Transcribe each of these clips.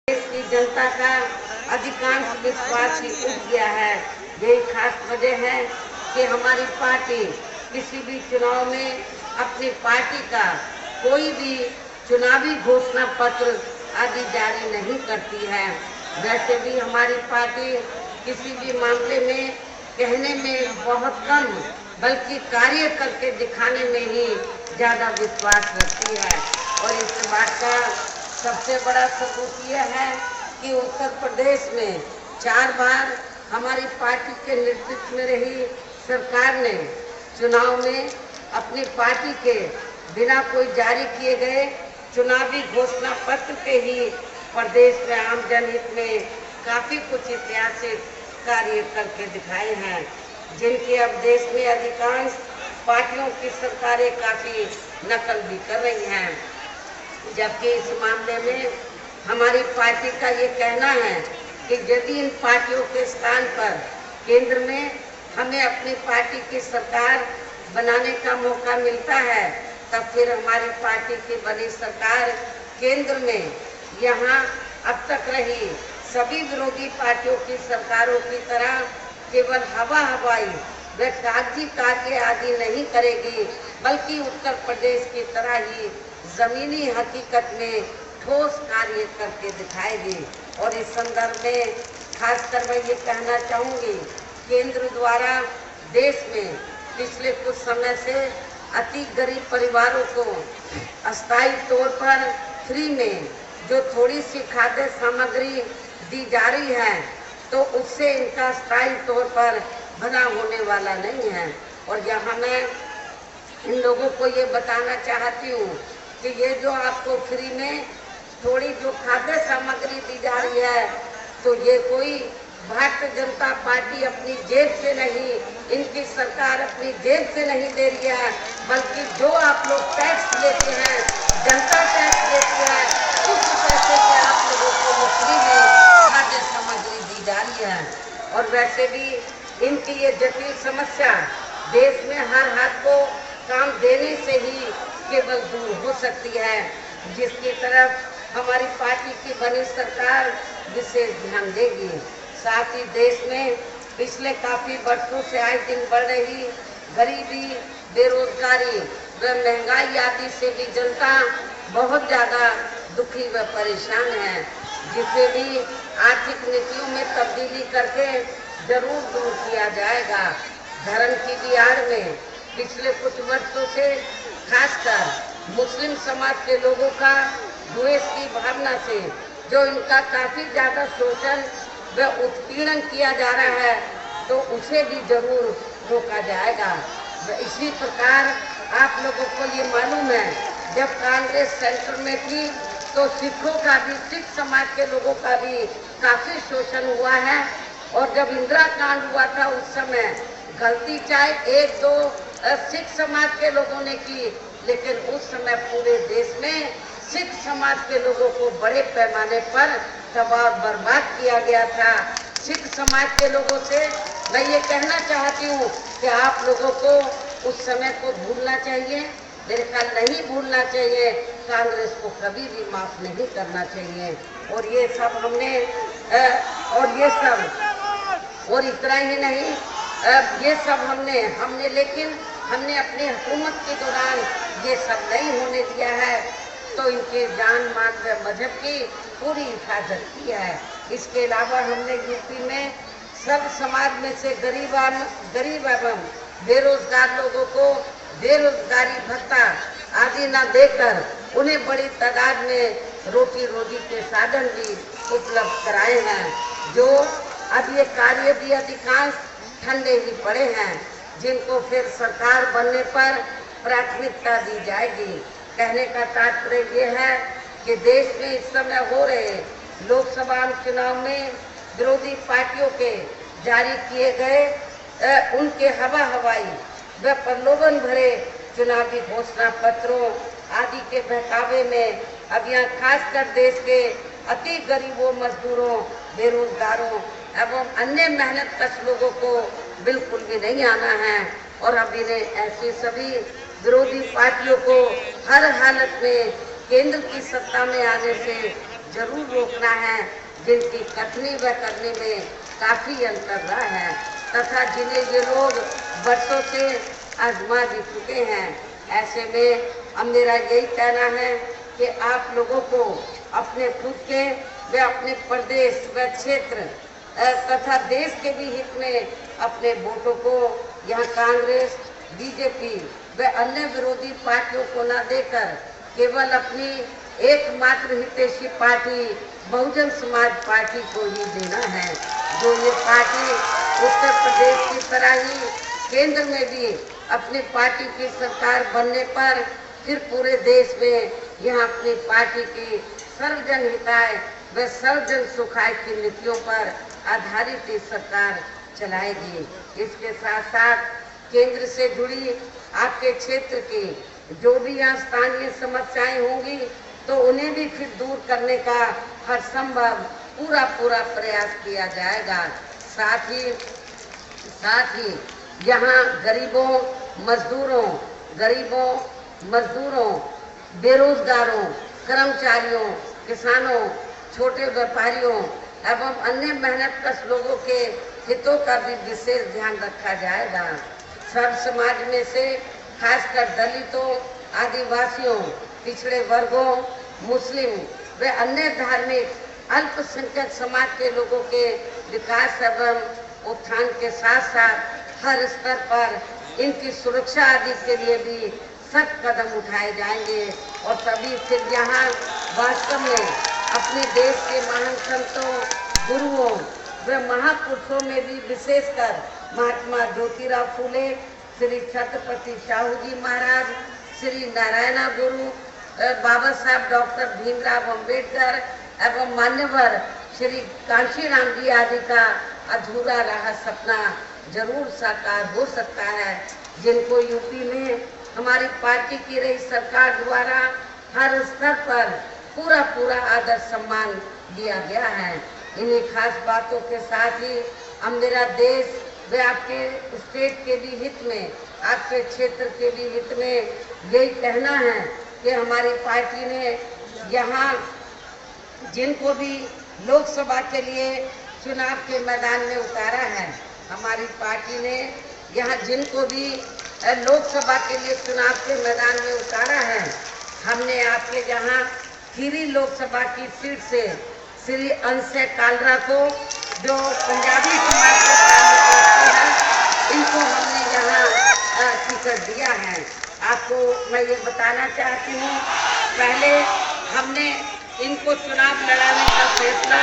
देश की जनता का अधिकांश विश्वास ही उठ गया है। यही खास वजह है कि हमारी पार्टी किसी भी चुनाव में अपनी पार्टी का कोई भी चुनावी घोषणा पत्र आदि जारी नहीं करती है। वैसे भी हमारी पार्टी किसी भी मामले में कहने में बहुत कम बल्कि कार्य करके दिखाने में ही ज़्यादा विश्वास रखती है। और इस बात का सबसे बड़ा सबूत यह है कि उत्तर प्रदेश में 4 बार हमारी पार्टी के नेतृत्व में रही सरकार ने चुनाव में अपनी पार्टी के बिना कोई जारी किए गए चुनावी घोषणा पत्र के ही प्रदेश में आम जनहित में काफ़ी कुछ ऐतिहासिक कार्य करके दिखाए हैं, जिनकी अब देश में अधिकांश पार्टियों की सरकारें काफ़ी नकल भी कर रही हैं। जबकि इस मामले में हमारी पार्टी का ये कहना है कि यदि इन पार्टियों के स्थान पर केंद्र में हमें अपनी पार्टी की सरकार बनाने का मौका मिलता है, तब फिर हमारी पार्टी की बनी सरकार केंद्र में यहाँ अब तक रही सभी विरोधी पार्टियों की सरकारों की तरह केवल हवाई व कागजी कार्य आदि नहीं करेगी, बल्कि उत्तर प्रदेश की तरह ही जमीनी हकीकत में ठोस कार्य करके दिखाएगी। और इस संदर्भ में खासकर मैं ये कहना चाहूँगी, केंद्र द्वारा देश में पिछले कुछ समय से अति गरीब परिवारों को अस्थायी तौर पर फ्री में जो थोड़ी सी खाद्य सामग्री दी जा रही है, तो उससे इनका स्थायी तौर पर भला होने वाला नहीं है। और यहाँ मैं इन लोगों को ये बताना चाहती हूँ कि ये जो आपको फ्री में थोड़ी जो खाद्य सामग्री दी जा रही है, तो ये कोई भारतीय जनता पार्टी अपनी जेब से नहीं, इनकी सरकार अपनी जेब से नहीं दे रही है, बल्कि जो आप लोग टैक्स लेते हैं, जनता टैक्स देती है, उस पैसे से आप लोगों को मुफ्त में खाद्य सामग्री दी जा रही है। और वैसे भी इनकी ये जटिल समस्या देश में हर हाथ को काम देने से ही केवल दूर हो सकती है, जिसकी तरफ हमारी पार्टी की बनी सरकार विशेष ध्यान देगी। साथ ही देश में पिछले काफ़ी वर्षों से आए दिन बढ़ रही गरीबी, बेरोजगारी व महंगाई आदि से भी जनता बहुत ज़्यादा दुखी व परेशान है, जिसे भी आर्थिक नीतियों में तब्दीली करके जरूर दूर किया जाएगा। धर्म की भी आड़ में पिछले कुछ वर्षों से खासकर मुस्लिम समाज के लोगों का द्वेष की भावना से जो इनका काफ़ी ज़्यादा शोषण व उत्पीड़न किया जा रहा है, तो उसे भी जरूर रोका जाएगा। इसी प्रकार आप लोगों को ये मालूम है, जब कांग्रेस सेंटर में थी तो सिखों का भी, सिख समाज के लोगों का भी काफ़ी शोषण हुआ है। और जब इंदिरा कांड हुआ था उस समय गलती चाहे 1-2 सिख समाज के लोगों ने की, लेकिन उस समय पूरे देश में सिख समाज के लोगों को बड़े पैमाने पर तबाह बर्बाद किया गया था। सिख समाज के लोगों से मैं ये कहना चाहती हूँ कि आप लोगों को उस समय को भूलना चाहिए, मेरे ख्याल नहीं भूलना चाहिए। कांग्रेस को कभी भी माफ़ नहीं करना चाहिए। और ये सब हमने और इतना ही नहीं, ये सब हमने लेकिन हमने अपनी हुकूमत के दौरान ये सब नहीं होने दिया है, तो इनके जान मान व मजहब की पूरी हिफाजत की है। इसके अलावा हमने यूपी में सब समाज में से गरीब एवं बेरोजगार लोगों को बेरोजगारी भत्ता आदि न देकर उन्हें बड़ी तादाद में रोटी रोजी के साधन भी उपलब्ध कराए हैं, जो अब ये कार्य भी अधिकांश ठंडे ही पड़े हैं, जिनको फिर सरकार बनने पर प्राथमिकता दी जाएगी। कहने का तात्पर्य ये है कि देश में इस समय हो रहे लोकसभा चुनाव में विरोधी पार्टियों के जारी किए गए उनके हवाई व प्रलोभन भरे चुनावी घोषणा पत्रों आदि के बहकावे में अब यहाँ खासकर देश के अति गरीबों, मजदूरों, बेरोजगारों एवं अन्य मेहनतकश लोगों को बिल्कुल भी नहीं आना है। और अब इन्हें ऐसी सभी विरोधी पार्टियों को हर हालत में केंद्र की सत्ता में आने से जरूर रोकना है, जिनकी कथनी व करने में काफी अंतर रहा है तथा जिन्हें ये लोग वर्षों से आजमा भी चुके हैं। ऐसे में अब मेरा यही कहना है कि आप लोगों को अपने खुद के व अपने प्रदेश व क्षेत्र तथा देश के भी हित में अपने वोटों को यहाँ कांग्रेस, बीजेपी व अन्य विरोधी पार्टियों को न देकर केवल अपनी एकमात्र हितैषी पार्टी बहुजन समाज पार्टी को ही देना है, जो ये पार्टी उत्तर प्रदेश की तरह ही केंद्र में भी अपनी पार्टी की सरकार बनने पर फिर पूरे देश में यहाँ अपनी पार्टी की सर्वजन हिताय व सर्वजन सुखाय की नीतियों पर आधारित ये सरकार चलाएगी। इसके साथ साथ केंद्र से जुड़ी आपके क्षेत्र की जो भी यहाँ स्थानीय समस्याएं होंगी तो उन्हें भी फिर दूर करने का हर संभव पूरा प्रयास किया जाएगा। साथ ही यहाँ गरीबों, मजदूरों, बेरोजगारों, कर्मचारियों, किसानों, छोटे व्यापारियों एवं अन्य मेहनतकश लोगों के हितों का भी विशेष ध्यान रखा जाएगा। सर्व समाज में से खासकर दलितों, आदिवासियों, पिछड़े वर्गों, मुस्लिम व अन्य धार्मिक अल्पसंख्यक समाज के लोगों के विकास एवं उत्थान के साथ साथ हर स्तर पर इनकी सुरक्षा आदि के लिए भी सख्त कदम उठाए जाएंगे और तभी फिर यहाँ वास्तव में अपने देश के महान संतों, गुरुओं व महापुरुषों में भी विशेषकर महात्मा ज्योतिराव फूले, श्री छत्रपति शाहू जी महाराज, श्री नारायण गुरु, बाबा साहब डॉक्टर भीमराव अंबेडकर एवं मान्यवर श्री कांशीराम जी आदि का अधूरा रहा सपना जरूर साकार हो सकता है, जिनको यूपी में हमारी पार्टी की रही सरकार द्वारा हर स्तर पर पूरा आदर सम्मान दिया गया है। इन्हीं खास बातों के साथ ही अब मेरा देश व आपके स्टेट के भी हित में, आपके क्षेत्र के भी हित में यही कहना है कि हमारी पार्टी ने यहाँ जिनको भी लोकसभा के लिए चुनाव के मैदान में उतारा है, हमारी पार्टी ने यहाँ जिनको भी लोकसभा के लिए चुनाव के मैदान में उतारा है, हमने आपके यहाँ खीरी लोकसभा की सीट से श्री अंशय कालरा को, जो पंजाबी समाज के ताल्लुक हैं, इनको हमने यहाँ टिकट दिया है। आपको मैं ये बताना चाहती हूँ, पहले हमने इनको चुनाव लड़ाने का फैसला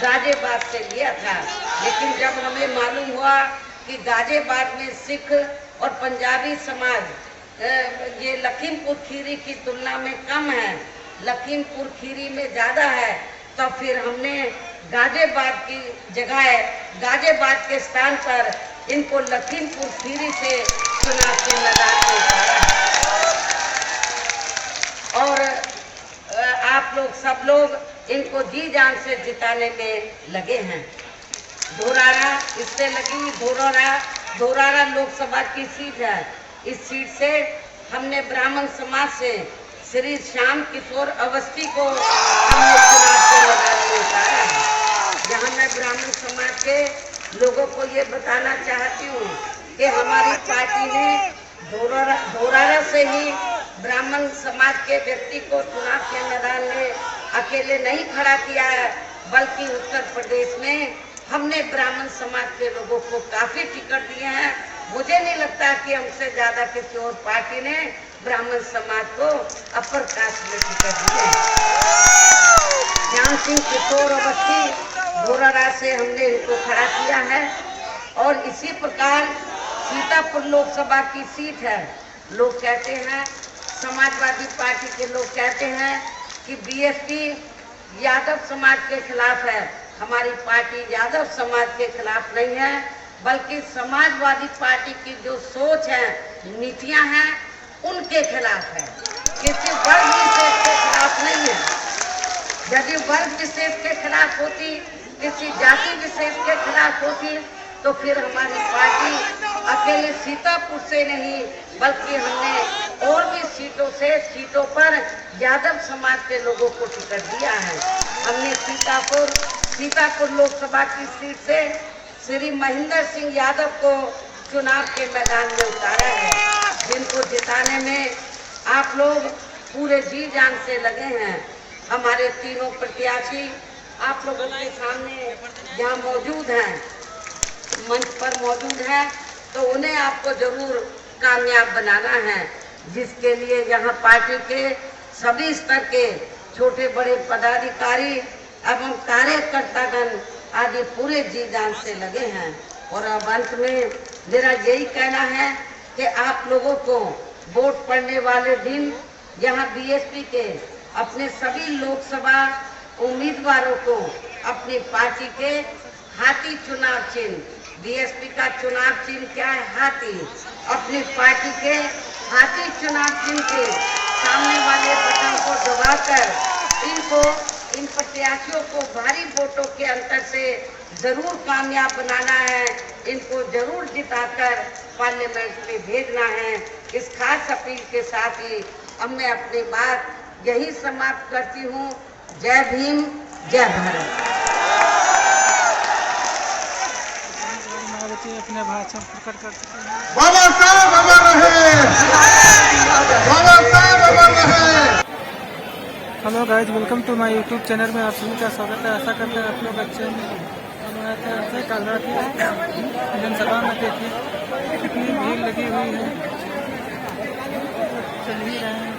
गाजियाबाद से लिया था, लेकिन जब हमें मालूम हुआ कि गाजियाबाद में सिख और पंजाबी समाज ये लखीमपुर खीरी की तुलना में कम है, लखीमपुर खीरी में ज़्यादा है, तो फिर हमने गाजियाबाद की जगह गाजियाबाद के स्थान पर इनको लखीमपुर खीरी से चुनाव के मैदान में उतारा है। और आप लोग सब लोग इनको जी जान से जिताने में लगे हैं। धोरारा इससे लगी, धोरारा लोकसभा की सीट है। इस सीट से हमने ब्राह्मण समाज से श्री श्याम किशोर अवस्थी को हमने चुनाव के मैदान में उतारा है। जहाँ मैं ब्राह्मण समाज के लोगों को ये बताना चाहती हूँ कि हमारी पार्टी ने धोरारा से ही ब्राह्मण समाज के व्यक्ति को चुनाव के मैदान में अकेले नहीं खड़ा किया है, बल्कि उत्तर प्रदेश में हमने ब्राह्मण समाज के लोगों को काफी टिकट दिए हैं। मुझे नहीं लगता कि हमसे ज्यादा किसी और पार्टी ने ब्राह्मण समाज को अपर कास्ट में टिकट दिए। श्याम सिंह किशोर अवस्थी धोरारा से हमने इनको खड़ा किया है। और इसी प्रकार सीतापुर लोकसभा की सीट है। लोग कहते हैं, समाजवादी पार्टी के लोग कहते हैं कि बीएसपी यादव समाज के खिलाफ है। हमारी पार्टी यादव समाज के खिलाफ नहीं है, बल्कि समाजवादी पार्टी की जो सोच है, नीतियां हैं, उनके खिलाफ है। किसी वर्ग विशेष के खिलाफ नहीं है। यदि वर्ग विशेष के खिलाफ होती, किसी जाति विशेष के खिलाफ होती, तो फिर हमारी पार्टी अकेले सीतापुर से नहीं, बल्कि हमने और भी सीटों पर यादव समाज के लोगों को टिकट दिया है। हमने सीतापुर लोकसभा की सीट से श्री महेंद्र सिंह यादव को चुनाव के मैदान में उतारा है, जिनको जिताने में आप लोग पूरे जी जान से लगे हैं। हमारे तीनों प्रत्याशी आप लोगों के सामने यहाँ मौजूद हैं, मंच पर मौजूद हैं, तो उन्हें आपको जरूर कामयाब बनाना है, जिसके लिए यहाँ पार्टी के सभी स्तर के छोटे बड़े पदाधिकारी एवं कार्यकर्तागण आदि पूरे जी जान से लगे हैं। और अब अंत में मेरा यही कहना है कि आप लोगों को वोट पड़ने वाले दिन यहाँ बीएसपी के अपने सभी लोकसभा उम्मीदवारों को अपनी पार्टी के हाथी चुनाव चिन्ह, बीएसपी का चुनाव चिन्ह क्या है? हाथी। अपनी पार्टी के हाथी चुनाव चिन्ह के सामने वाले बटन को दबाकर इन प्रत्याशियों को भारी वोटों के अंतर से जरूर कामयाब बनाना है, इनको जरूर जिताकर पार्लियामेंट में भेजना है। इस खास अपील के साथ ही अब मैं अपनी बात यही समाप्त करती हूँ। जय भीम, जय भारत। अपने भाषण प्रकट कर चुके हैं। बाबा साहब अमर रहे, बाबा साहब अमर रहे। Hello guys, welcome to my YouTube channel में आप सभी का स्वागत है। आशा करते हैं आप लोग अच्छे हैं। कालरा की विधानसभा में देखिए कितनी भीड़ लगी हुई है, चल ही रहे हैं।